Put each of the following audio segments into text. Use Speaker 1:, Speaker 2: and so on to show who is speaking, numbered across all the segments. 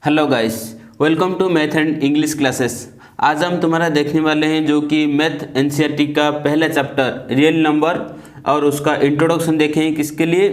Speaker 1: Hello guys, welcome to math and English classes. आज हम तुम्हारा देखने वाले हैं जो कि मैथ एनसीईआरटी का पहला चैप्टर रियल नंबर और उसका इंट्रोडक्शन देखेंगे। किसके लिए?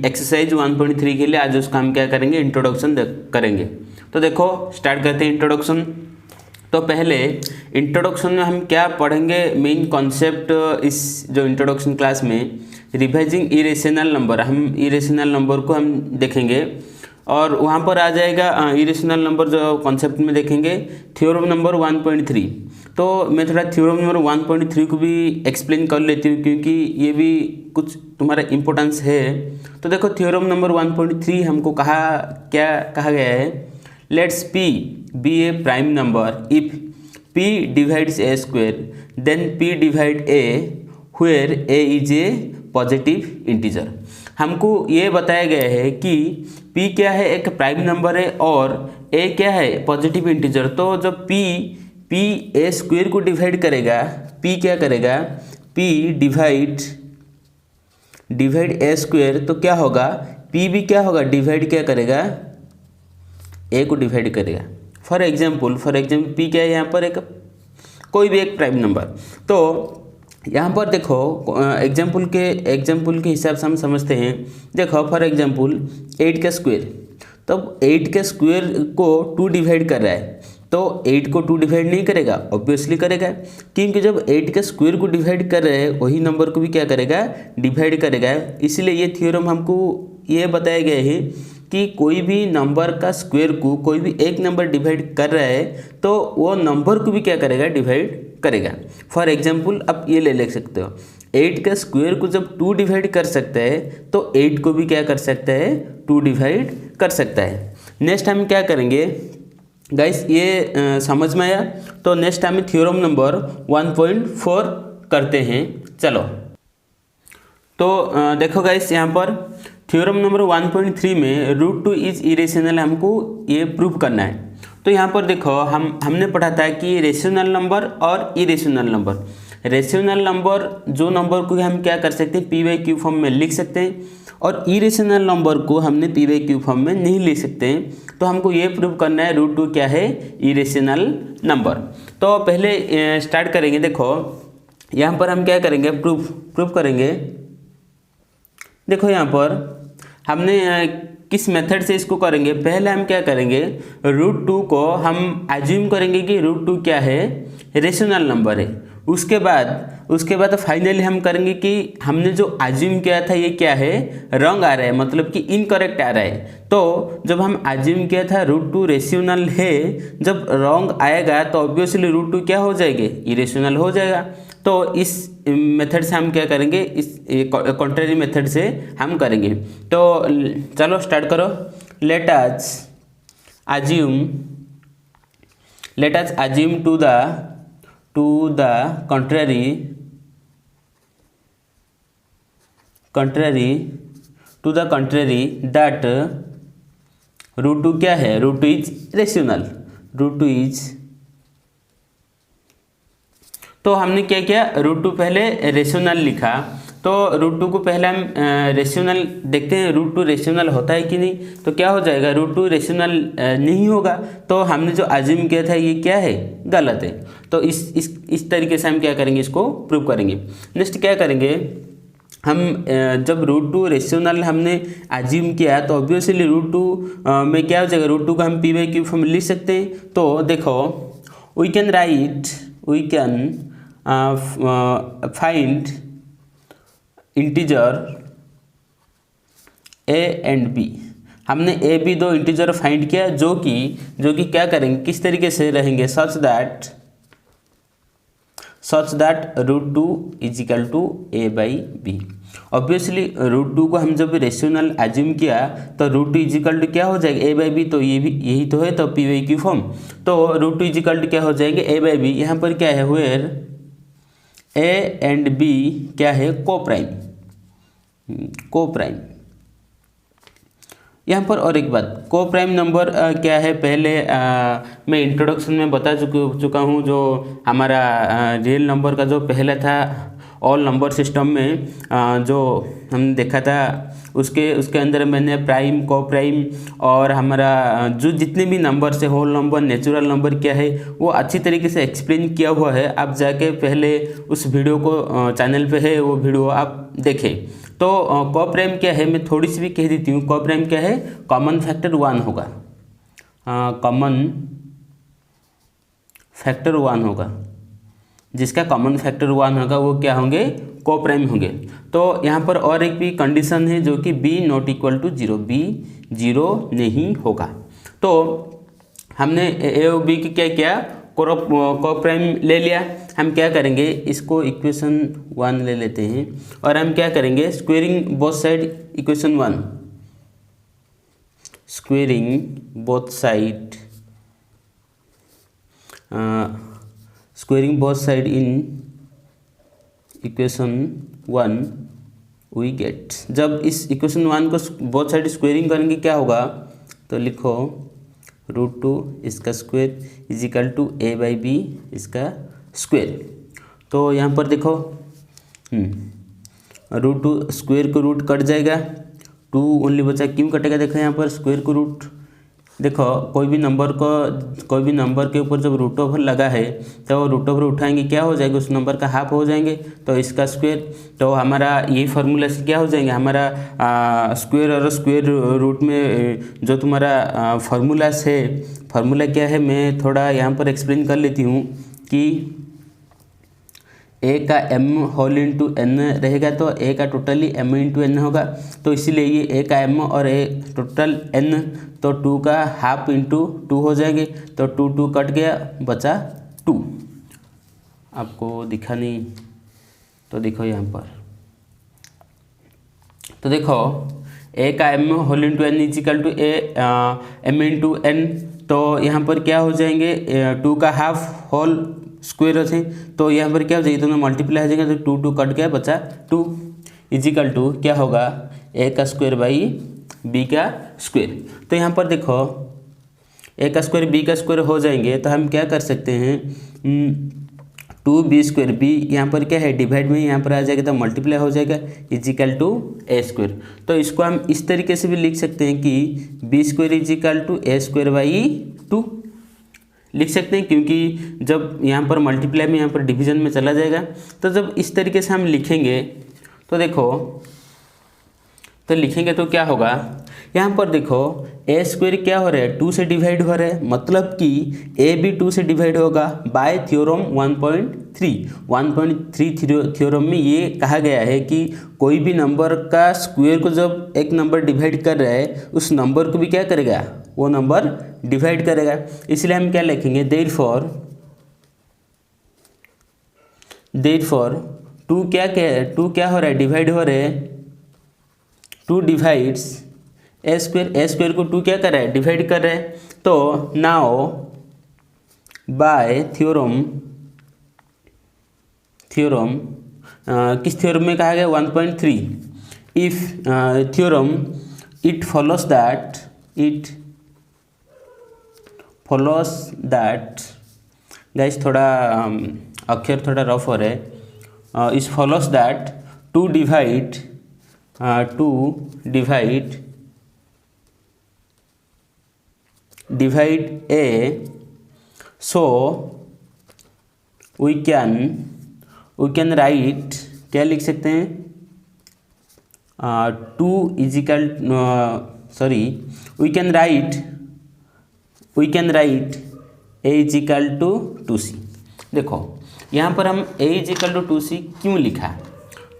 Speaker 1: एक्सरसाइज 1.3 के लिए। आज उसका हम क्या करेंगे? इंट्रोडक्शन करेंगे। तो देखो स्टार्ट करते हैं इंट्रोडक्शन। तो पहले इंट्रोडक्शन में हम क्या पढ़ेंगे? मेन कॉन्सेप्ट इस जो इंट्रोडक्शन क्लास में रिवाइजिंग इरेशनल नंबर, हम इरेशनल नंबर को हम देखेंगे और वहाँ पर आ जाएगा इरेशनल नंबर जो कॉन्सेप्ट में देखेंगे थ्योरम नंबर 1.3। तो मैं थोड़ा थ्योरम नंबर 1.3 को भी एक्सप्लेन कर लेती हूँ क्योंकि ये भी कुछ तुम्हारा इम्पोर्टेंस है। तो देखो थ्योरम नंबर 1.3 हमको क्या कहा गया है? Let's P be a prime number if P divides a square then P divide a where a is a positive integer. हमको ये बताया गया है कि P क्या है? एक प्राइम नंबर है और A क्या है? Positive integer. तो जब P ए स्क्वायर को डिवाइड करेगा, P क्या करेगा? P डिवाइड ए स्क्वायर, तो क्या होगा? P भी क्या होगा? डिवाइड क्या करेगा? A को डिवाइड करेगा। फॉर एग्जाम्पल P क्या है? यहाँ पर एक कोई भी एक प्राइम नंबर। तो यहाँ पर देखो एग्जाम्पल के हिसाब से हम समझते हैं। देखो फॉर एग्जाम्पल 8 का स्क्वायर, तब 8 के स्क्वायर को 2 डिवाइड कर रहा है, तो 8 को 2 डिवाइड नहीं करेगा? ऑब्वियसली करेगा, क्योंकि जब 8 के स्क्वायर को डिवाइड कर रहे हैं वही नंबर को भी क्या करेगा? डिवाइड करेगा। इसलिए ये थ्योरम हमको ये बताया गया है कि कोई भी नंबर का स्क्वायर को कोई भी एक नंबर डिवाइड कर रहा है तो वो नंबर को भी क्या करेगा? डिवाइड करेगा। फॉर एग्जाम्पल आप ये ले सकते हो, 8 का स्क्वायर को जब 2 डिवाइड कर सकता है तो 8 को भी क्या कर सकता है? 2 डिवाइड कर सकता है। नेक्स्ट हम क्या करेंगे गाइस? ये समझ में आया? तो नेक्स्ट हम थ्योरम नंबर 1.4 करते हैं। चलो तो देखो गाइस, यहाँ पर थ्योरम नंबर 1.3 में √2 इज इरेशनल हमको ये प्रूव करना है। तो यहाँ पर देखो हमने पढ़ा था कि रेशनल नंबर और इरेशनल नंबर। रेशनल नंबर जो नंबर को हम क्या कर सकते हैं? p/q फॉर्म में लिख सकते हैं, और इरेशनल नंबर को हमने p/q फॉर्म में नहीं लिख सकते हैं। तो हमको ये प्रूव करना है √2 क्या है? Irrational number. तो पहले स्टार्ट करेंगे। देखो यहाँ पर हम क्या करेंगे? प्रूफ करेंगे। देखो यहाँ पर हमने किस मेथड से इसको करेंगे? पहले हम क्या करेंगे? √2 को हम अज्यूम करेंगे कि √2 क्या है? रेशनल नंबर है। उसके बाद फाइनली हम करेंगे कि हमने जो अज्यूम किया था ये क्या है? रॉन्ग आ रहा है, मतलब कि इनकरेक्ट आ रहा है। तो जब हम अज्यूम किया था √2 रेशनल है, जब रॉन्ग आएगा तो ऑब्वियसली √2 क्या हो जाएंगे? इरेशनल हो जाएगा। तो इस मेथड से हम क्या करेंगे? इस कॉन्ट्रेरी मेथड से हम करेंगे। तो चलो स्टार्ट करो। Let us assume to the contrary that √2 क्या है? √2 इज रेशनल। √2 इज, तो हमने क्या किया? √2 पहले रेशनल लिखा। तो √2 को पहले हम रेशनल देखते हैं, √2 रेशनल होता है कि नहीं। तो क्या हो जाएगा? √2 रेशनल नहीं होगा। तो हमने जो अज्यूम किया था ये क्या है? गलत है। तो इस तरीके से हम क्या करेंगे? इसको प्रूव करेंगे। नेक्स्ट क्या करेंगे हम? जब √2 रेशनल हमने अज्यूम किया तो ऑब्वियसली √2 में क्या हो जाएगा? √2 को हम p/q फॉर्म लिख सकते हैं। तो देखो we can find integer a and b। हमने a b दो इंटीजर फाइंड किया जो कि क्या करेंगे? किस तरीके से रहेंगे? Such that √2 is equal to a/b। Obviously √2 को हम जब रेशनल अज्यूम किया तो √2 इज इक्वल टू क्या हो जाएगा? a/b। तो यही तो है, तो p/q फॉर्म। तो √2 इज इक्वल टू क्या हो जाएंगे? a/b। यहाँ पर क्या है? वेयर a एंड b क्या है? कोप्राइम। यहाँ पर और एक बात, कोप्राइम नंबर क्या है? पहले मैं इंट्रोडक्शन में बता चुका हूँ। जो हमारा रियल नंबर का जो पहला था ऑल नंबर सिस्टम में जो हमने देखा था उसके अंदर मैंने प्राइम, को प्राइम और हमारा जो जितने भी नंबर से होल नंबर, नेचुरल नंबर क्या है वो अच्छी तरीके से एक्सप्लेन किया हुआ है। आप जाके पहले उस वीडियो को चैनल पे है वो वीडियो आप देखें। तो को प्राइम क्या है मैं थोड़ी सी भी कह देती हूँ। को प्राइम क्या है, कॉमन फैक्टर 1 होगा, कॉमन फैक्टर 1 होगा, जिसका कॉमन फैक्टर 1 होगा वो क्या होंगे, को प्राइम होंगे। तो यहाँ पर और एक भी कंडीशन है जो कि b not equal to 0, b 0 नहीं होगा। तो हमने ए और बी की क्या किया, को प्राइम ले लिया। हम क्या करेंगे, इसको इक्वेशन 1 ले लेते हैं और हम क्या करेंगे, squaring both side equation 1, squaring both side squaring both side in equation 1 we get। जब इस इक्वेशन 1 को बोथ साइड स्क्वेयरिंग करेंगे क्या होगा, तो लिखो √2 इसका square is equal to a/b इसका स्क्वायर। तो यहाँ पर देखो √2 स्क्वायर को रूट कट जाएगा, 2 ओनली बचा, क्यों कटेगा, देखो यहाँ पर स्क्वायर को रूट, देखो कोई भी नंबर के ऊपर जब रूट ओवर लगा है तो रूट ओवर उठाएंगे क्या हो जाएगा, उस नंबर का हाफ हो जाएंगे, तो इसका स्क्वायर। तो हमारा यही फार्मूला से क्या हो जाएंगे, हमारा स्क्वायर और स्क्वायर रूट में जो तुम्हारा फार्मूला क्या है, मैं थोड़ा यहाँ पर एक्सप्लेन कर लेती हूँ कि a का m होल इंटू n रहेगा, तो a का टोटली m इंटू n होगा, तो इसीलिए ये a का m और a टोटल n, तो 2 का हाफ इंटू 2 हो जाएंगे, तो 2 कट गया, बचा 2। आपको दिखा नहीं तो देखो यहाँ पर, तो देखो a का m whole into n equal to m into n, तो यहाँ पर क्या हो जाएंगे, 2 का हाफ होल स्क्वायर है, तो यहाँ पर क्या हो जाएगी, दोनों मल्टीप्लाई हो जाएगा, तो 2 कट गया, बचा 2 इजिकल टू क्या होगा, a का स्क्वायर बाई b का स्क्वायर। तो यहाँ पर देखो a का स्क्वायर b का स्क्वायर हो जाएंगे, तो हम क्या कर सकते हैं, 2b स्क्वायर, b यहाँ पर क्या है डिवाइड में यहाँ पर आ जाएगा, तो मल्टीप्लाई हो जाएगा इजिकल टू a स्क्वायर। तो इसको हम इस तरीके से भी लिख सकते हैं कि b square equal to a square by 2 लिख सकते हैं, क्योंकि जब यहाँ पर मल्टीप्लाई में यहाँ पर डिवीजन में चला जाएगा, तो जब इस तरीके से हम लिखेंगे तो देखो, तो लिखेंगे तो क्या होगा, यहाँ पर देखो a स्क्वायर क्या हो रहा है, 2 से डिवाइड हो रहा है, मतलब कि a भी 2 से डिवाइड होगा बाय थ्योरम 1.3 थ्योरम में ये कहा गया है कि कोई भी नंबर का स्क्वायर को जब एक नंबर डिवाइड कर रहा है, उस नंबर को भी क्या करेगा, वो नंबर डिवाइड करेगा। इसलिए हम क्या लिखेंगे, देयरफॉर 2 क्या हो रहा है, डिवाइड हो रहा है, 2 डिवाइड्स a स्क्वायर को 2 क्या कर रहा है, डिवाइड कर रहा है। तो नाउ बाय थ्योरम किस थ्योरम में कहा गया, 1.3 if theorem it follows that guys, थोड़ा अक्षर थोड़ा रफ हो रहा है, इस follows that two divide a, so we can write, क्या लिख सकते हैं, 2 equal we can write a equal to 2c। देखो यहाँ पर हम a इजिकल टू 2c क्यों लिखा,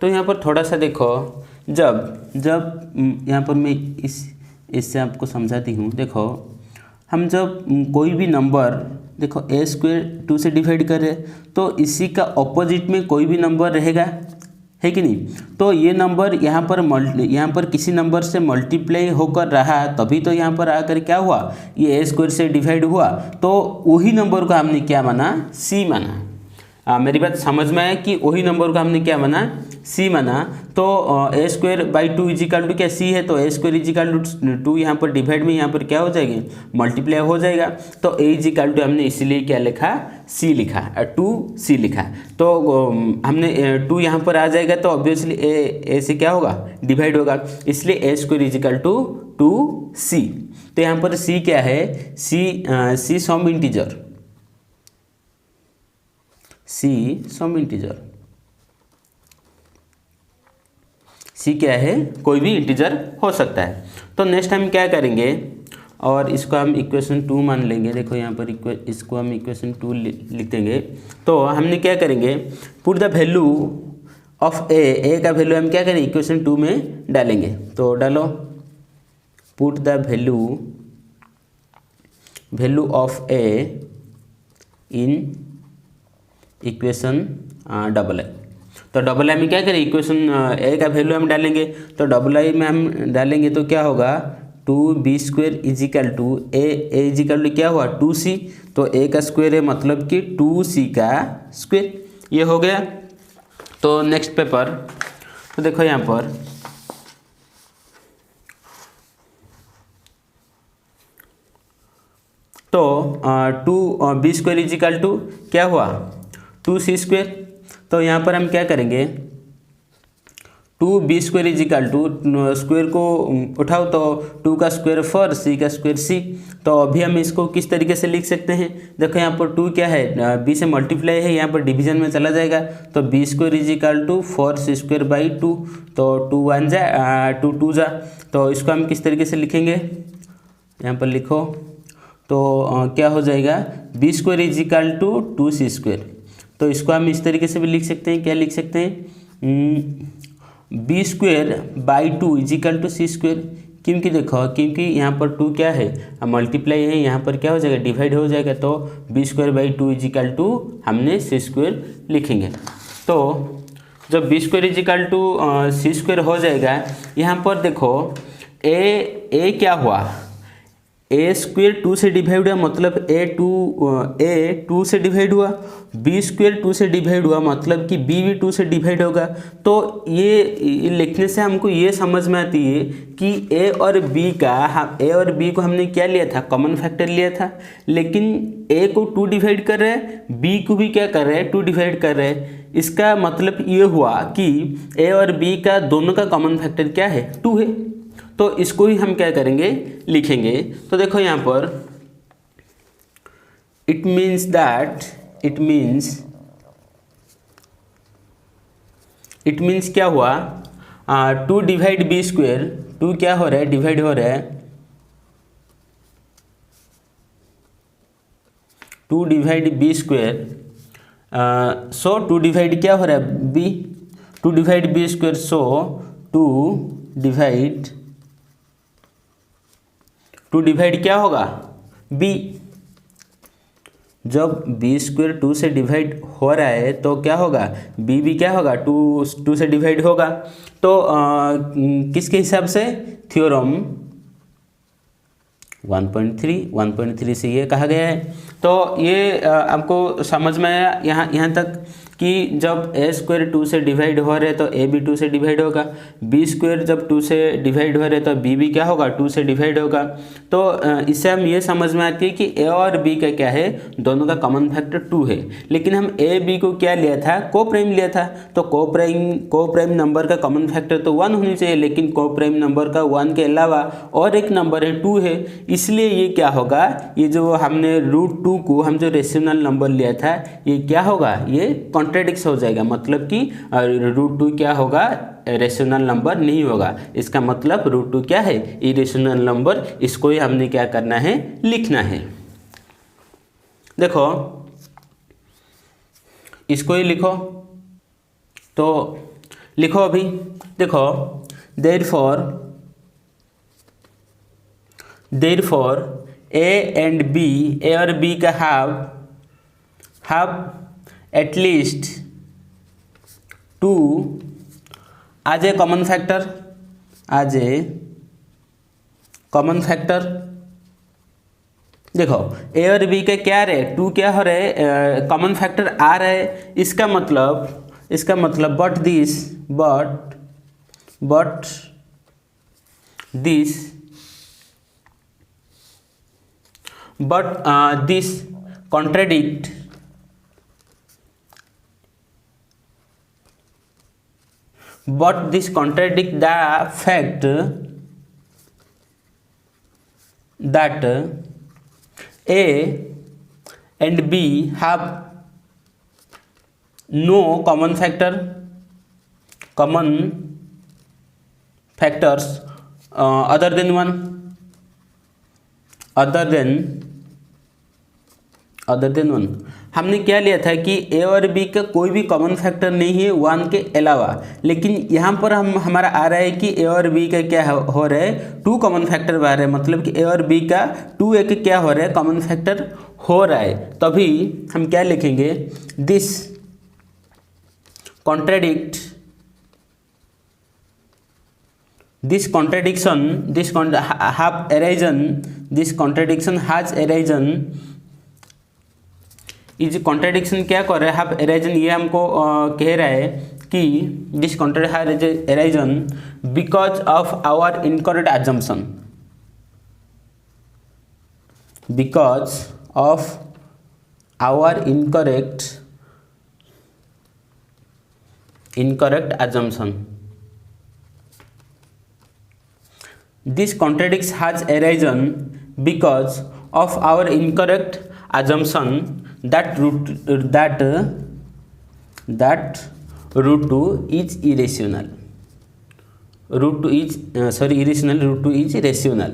Speaker 1: तो यहाँ पर थोड़ा सा देखो, जब यहाँ पर मैं इससे आपको समझाती हूँ। देखो हम जब कोई भी नंबर, देखो a स्क्वायर 2 से डिवाइड कर रहे, तो इसी का ऑपोजिट में कोई भी नंबर रहेगा, है कि नहीं, तो ये नंबर यहाँ पर किसी नंबर से मल्टीप्लाई होकर रहा, तभी तो यहाँ पर आकर क्या हुआ, ये a स्क्वायर से डिवाइड हुआ, तो वही नंबर को हमने क्या माना, c माना। मेरी बात समझ में आया कि वही नंबर को हमने क्या माना, सी माना। तो ए स्क्वायर बाई 2 इजिकल टू क्या सी है, तो ए स्क्वायर इजिकल टू 2 यहाँ पर डिवाइड में यहाँ पर क्या हो जाएगी, मल्टीप्लाई हो जाएगा। तो ए इजिकल टू हमने इसीलिए क्या लिखा, सी लिखा, 2 सी लिखा। तो हमने 2 यहाँ पर आ जाएगा तो ऑब्वियसली ए से क्या होगा, डिवाइड होगा, इसलिए ए स्क्वायर इजिकल टू 2 सी। तो यहाँ पर सी क्या है, सी सम इंटीजर, सी सम इंटीजर, सी क्या है, कोई भी इंटीजर हो सकता है। तो नेक्स्ट हम क्या करेंगे, और इसको हम इक्वेशन 2 मान लेंगे। देखो यहाँ पर इसको हम इक्वेशन 2 लिख देंगे। तो हमने क्या करेंगे, पुट द वैल्यू ऑफ ए का वैल्यू हम क्या करें, इक्वेशन 2 में डालेंगे। तो डालो, put the value of A in equation double आई। तो डबल आई में क्या करें, इक्वेशन ए का वैल्यू हम डालेंगे। तो डबल आई में हम डालेंगे तो क्या होगा, 2b square equal to a equal to क्या हुआ, 2c। तो ए का स्क्वायर है मतलब कि 2c का स्क्वायर, ये हो गया। तो नेक्स्ट पेपर, तो देखो यहाँ पर तो 2b स्क्वायर इजिकल टू क्या हुआ, 2c स्क्वायर। तो यहाँ पर हम क्या करेंगे, 2b square equal to square को उठाओ तो 2 का स्क्वायर 4, c का स्क्वायर c। तो अभी हम इसको किस तरीके से लिख सकते हैं, देखो यहाँ पर 2 क्या है, b से मल्टीप्लाई है, यहाँ पर डिवीजन में चला जाएगा। तो b square equal to 4c square by 2। तो 2 1 जा 2 2 जा। तो इसको हम किस तरीके से लिखेंगे, यहाँ पर लिखो। तो क्या हो जाएगा, b square equal to 2c square. तो इसको हम इस तरीके से भी लिख सकते हैं, क्या लिख सकते हैं, b square by 2 equal to c square. क्योंकि देखो, क्योंकि यहाँ पर 2 क्या है, मल्टीप्लाई है, यहाँ पर क्या हो जाएगा, डिवाइड हो जाएगा। तो b square by 2 equal to हमने सी स्क्वायर लिखेंगे। तो जब b square equal to c square हो जाएगा, यहाँ पर देखो ए क्या हुआ, ए स्क्वायर 2 से डिवाइड हुआ मतलब ए 2 से डिवाइड हुआ, बी स्क्वायर 2 से डिवाइड हुआ मतलब कि बी भी 2 से डिवाइड होगा। तो ये लिखने से हमको ये समझ में आती है कि ए और बी को हमने क्या लिया था, कॉमन फैक्टर लिया था। लेकिन ए को 2 डिवाइड कर रहे हैं, बी को भी क्या कर रहे हैं, 2 डिवाइड कर रहे हैं। इसका मतलब ये हुआ कि ए और बी का दोनों का कॉमन फैक्टर क्या है, 2 है। तो इसको ही हम क्या करेंगे, लिखेंगे। तो देखो यहाँ पर इट मीन्स क्या हुआ, 2 डिवाइड बी स्क्वायर, 2 क्या हो रहा है, डिवाइड हो रहा है, 2 डिवाइड बी स्क्वायर। सो 2 डिवाइड क्या हो रहा है, बी, 2 डिवाइड बी स्क्वायर। सो 2 डिवाइड क्या होगा, बी। जब बी स्क्वायर 2 से डिवाइड हो रहा है तो क्या होगा, बी भी क्या होगा, 2 से डिवाइड होगा। तो किसके हिसाब से, थ्योरम 1.3 से ये कहा गया है। तो ये आपको समझ में आया यहाँ तक कि जब ए स्क्वायर 2 से डिवाइड हो रहे तो ए भी 2 से डिवाइड होगा, बी स्क्वायर जब 2 से डिवाइड हो रहे तो बी भी क्या होगा, 2 से डिवाइड होगा। तो इससे हम ये समझ में आती है कि ए और बी का क्या है, दोनों का कॉमन फैक्टर 2 है। लेकिन हम ए बी को क्या लिया था, को प्राइम लिया था। तो को प्राइम नंबर का कॉमन फैक्टर तो 1 होनी चाहिए, लेकिन को प्राइम नंबर का 1 के अलावा और एक नंबर है 2 है। इसलिए ये क्या होगा, ये जो हमने √2 को हम जो रेशनल नंबर लिया था, ये क्या होगा, ये कॉन्ट्राडिक्ट हो जाएगा। मतलब कि √2 क्या होगा, रेशनल नंबर नहीं होगा। इसका मतलब √2 क्या है, इरेशनल नंबर। इसको ही हमने क्या करना है, लिखना है। देखो इसको ही लिखो। तो लिखो अभी, देखो therefore ए एंड बी, ए और बी का have at least 2 as a common factor। देखो ए और बी का क्या रहे, 2 क्या हो रहे, कॉमन फैक्टर आ रहा है, इसका मतलब but this contradict the fact that A and B have no common factors other than 1 हमने क्या लिया था कि ए और बी का कोई भी कॉमन फैक्टर नहीं है 1 के अलावा, लेकिन यहाँ पर हमारा आ रहा है कि ए और बी का क्या हो रहा है, 2 कॉमन फैक्टर आ रहा है, मतलब कि ए और बी का 2 एक क्या हो रहा है, कॉमन फैक्टर हो रहा है। तभी हम क्या लिखेंगे, दिस contradiction has arisen इस कॉन्ट्रडिक्शन क्या कर रहा है, हैव अराइजन, ये हमको कह रहा है कि this contradiction has arisen because of our incorrect assumption, This contradiction has arisen because of our incorrect assumption that root 2 is irrational. Root 2 is rational.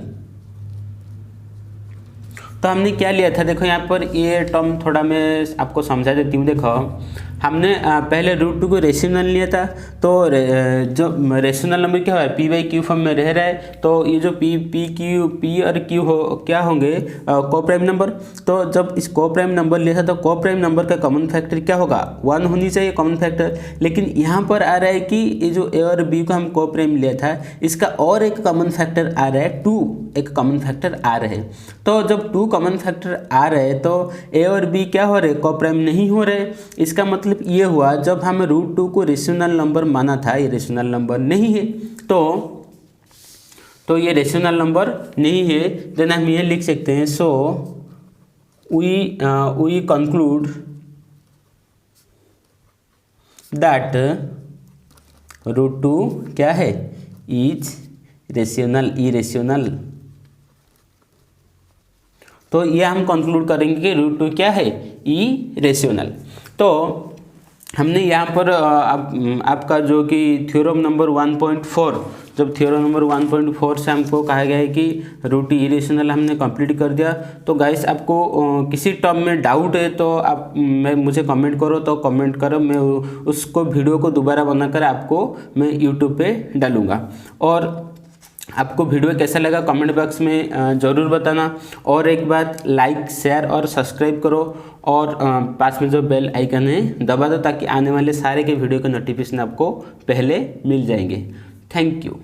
Speaker 1: तो हमने क्या लिया था, देखो यहाँ पर ये टर्म थोड़ा मैं आपको समझा देती हूँ। देखो हमने पहले रूट 2 को रेशनल लिया था, तो जो रेशनल नंबर क्या है, पी बाई क्यू फॉर्म में रह रहा है, तो ये जो पी और क्यू क्या होंगे, कोप्राइम नंबर। तो जब इस कोप्राइम नंबर लिया था तो कोप्राइम नंबर का कॉमन फैक्टर क्या होगा, 1 होनी चाहिए कॉमन फैक्टर, लेकिन यहाँ पर आ रहा है कि ये जो ए और बी को हम कोप्राइम लिया था, इसका और एक कॉमन फैक्टर आ रहा है 2, एक कॉमन फैक्टर आ रहे हैं। तो जब 2 कॉमन फैक्टर आ रहे हैं तो ए और बी क्या हो रहे, कोप्राइम नहीं हो रहे। इसका मतलब ये हुआ जब हम रूट 2 को रेशनल नंबर माना था, ये रेशनल नंबर नहीं है, तो ये रेशनल नंबर नहीं है। देन हम ये लिख सकते हैं, so we conclude that root 2 क्या है, इज इरेशनल। तो ये हम कंक्लूड करेंगे कि रूट 2 क्या है, इरेशनल। तो हमने यहाँ पर आपका जो कि थ्योरम नंबर 1.4, जब थ्योरम नंबर 1.4 से हमको कहा गया है कि रूट इरेशनल हमने कंप्लीट कर दिया। तो गाइस आपको किसी टर्म में डाउट है तो आप मुझे कमेंट करो, तो कमेंट करो, मैं उसको वीडियो को दोबारा बनाकर आपको मैं यूट्यूब पे डालूँगा। और आपको वीडियो कैसा लगा कमेंट बॉक्स में ज़रूर बताना। और एक बात, लाइक शेयर और सब्सक्राइब करो, और पास में जो बेल आइकन है दबा दो, ताकि आने वाले सारे के वीडियो के नोटिफिकेशन आपको पहले मिल जाएंगे। Thank you.